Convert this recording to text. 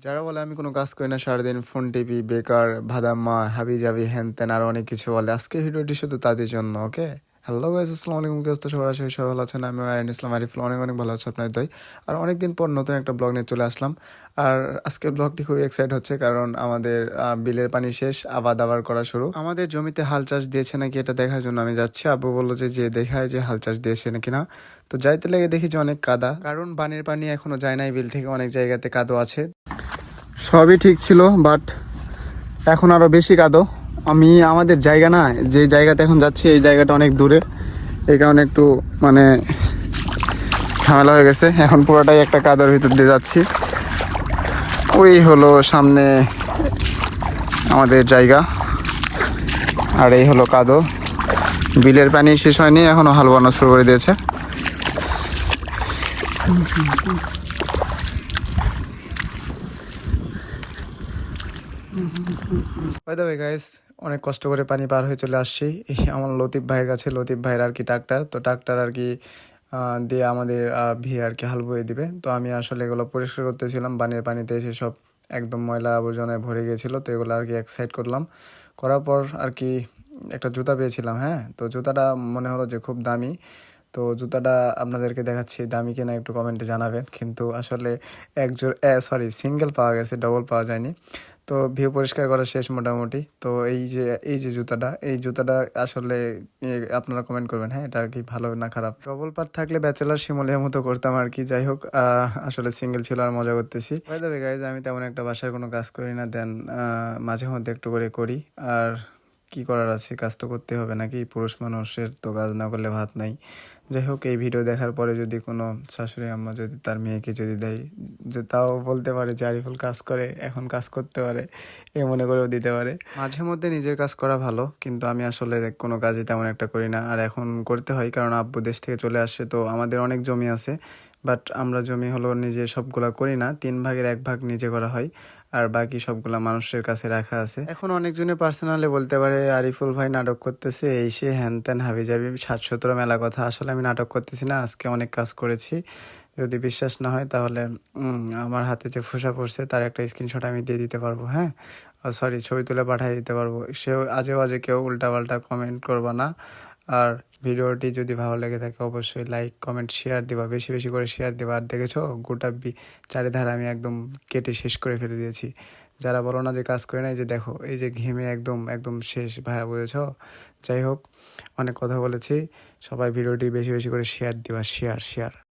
যারা বলে আমি কোনো কাজ করি না, সারাদিন ফোন টিপি, বেকার, ভাদাম্মা, হাবি জাবি, হ্যান ত্যান আরও অনেক কিছু বলে, আজকের ভিডিওটি শুধু তাদের জন্য। ওকে, হ্যালো গাইস, আসসালামু আলাইকুম। কি অবস্থা সবার? আশা করি সবাই ভালো আছেন। আমি আরিয়ান ইসলাম আরিফুল অনেক অনেক ভালো আছি আপনার দয়। আর অনেকদিন পর নতুন একটা ব্লগ নিয়ে চলে আসলাম। আর আজকের ব্লগটি খুবই এক্সাইট হচ্ছে, কারণ আমাদের বিলের পানি শেষ, আবাদ আবার করা শুরু। আমাদের জমিতে হাল চাষ দিয়েছে নাকি এটা দেখার জন্য আমি যাচ্ছি। আব্বু বললো যে দেখায় যে হাল চাষ দিয়েছে নাকি না। তো যাইতে লেগে দেখি যে অনেক কাদা, কারণ বানের পানি এখনো যায় নাই বিল থেকে, অনেক জায়গাতে কাদো আছে। সবই ঠিক ছিল, বাট এখন আরো বেশি কাদো। আমি আমাদের জায়গা না, যে জায়গাতে এখন যাচ্ছি এই জায়গাটা অনেক দূরে, এই কারণে একটু মানে ঝামেলা হয়ে গেছে। এখন পুরোটাই একটা কাদোর ভিতর দিয়ে যাচ্ছি। ওই হলো সামনে আমাদের জায়গা, আর এই হলো কাদো। বিলের পানি শেষ হয়নি, এখনো হাল বানানো শুরু করে দিয়েছে। বাই দ্য ওয়ে গাইস, অনেক কষ্ট করে পানি পার হয়ে চলে আসছি এই আমার লতিফ ভাইয়ের কাছে। লতিফ ভাইয়ের আর কি ট্রাক্টর, তো ট্রাক্টর আর কি দিয়ে আমাদের ভিয়ে আর কি হাল বয়ে দিবে। তো আমি আসলে এগুলো পরিষ্কার করতেছিলাম, বানের পানিতে এসে সব একদম ময়লা আবর্জনায় ভরে গিয়েছিলো। তো এগুলো আর কি এক সাইড করলাম, করার পর আর কি একটা জুতা পেয়েছিলাম। হ্যাঁ, তো জুতাটা মনে হলো যে খুব দামি। তো জুতাটা আপনাদেরকে দেখাচ্ছি, দামি কিনা একটু কমেন্টে জানাবেন। কিন্তু আসলে সিঙ্গেল পাওয়া গেছে, ডবল পাওয়া যায়নি। তো ভিউ পরিষ্কার করা শেষ মোটামুটি। তো এই যে জুতাটা আসলে আপনারা কমেন্ট করবেন, হ্যাঁ, এটা কি ভালো না খারাপ। ডবল পার থাকলে ব্যাচেলার শিমলের মতো করতাম আর কি। যাই হোক, আসলে সিঙ্গেল ছিল আর মজা করতেছি। বাই দ্য ওয়ে গাইজ, আমি তেমন একটা বাসার কোনো কাজ করি না, দেন মাঝে মধ্যে একটু করে করি। আর কি করার আছে, কাজ তো করতে হবে নাকি, পুরুষ মানুষের তো কাজ না করলে ভাত নাই। যাই হোক, এই ভিডিও দেখার পরে যদি কোনো শাশুড়ি আম্মা যদি তার মেয়েকে যদি দেয়, যে তাও বলতে পারে যে আরিফুল কাজ করে, এখন কাজ করতে পারে, এ মনে করেও দিতে পারে। মাঝে মধ্যে নিজের কাজ করা ভালো, কিন্তু আমি আসলে কোনো কাজই তেমন একটা করি না। আর এখন করতে হয়, কারণ আব্বু দেশ থেকে চলে আসছে। তো আমাদের অনেক জমি আছে, বাট আমরা জমি হলো নিজে সবগুলা করি না, 3 ভাগের 1 ভাগ নিজে করা হয়, আর বাকি সবগুলা মানুষের কাছে রাখা আছে। এখন অনেকজনে পার্সোনালি বলতে পারে আরিফুল ভাই নাটক করতেছে, এই সে হ্যান ত্যান হাবি যাবি 7-17 মেলা কথা। আসলে আমি নাটক করতেছি না, আজকে অনেক কাজ করেছি। যদি বিশ্বাস না হয় তাহলে আমার হাতে যে ফোসা পড়ছে তার একটা স্ক্রিনশট আমি দিয়ে দিতে পারবো। হ্যাঁ, সরি, ছবি তুলে পাঠিয়ে দিতে পারবো। সেও আজে বাজে কেউ উল্টাপাল্টা কমেন্ট করবা না। আর ভিডিওটি যদি ভালো লেগে থাকে অবশ্যই লাইক কমেন্ট শেয়ার দিবা, বেশি বেশি করে শেয়ার দিবা। আর দেখেছো গোটা চারিধারে আমি একদম কেটে শেষ করে ফেলে দিয়েছি। যারা বলো না যে কাজ করে না, এই যে দেখো, এই যে ঘেমে একদম একদম শেষ ভাইয়া, বুঝেছো? যাই হোক, অনেক কথা বলেছি। সবাই ভিডিওটি বেশি বেশি করে শেয়ার দিবা, শেয়ার শেয়ার।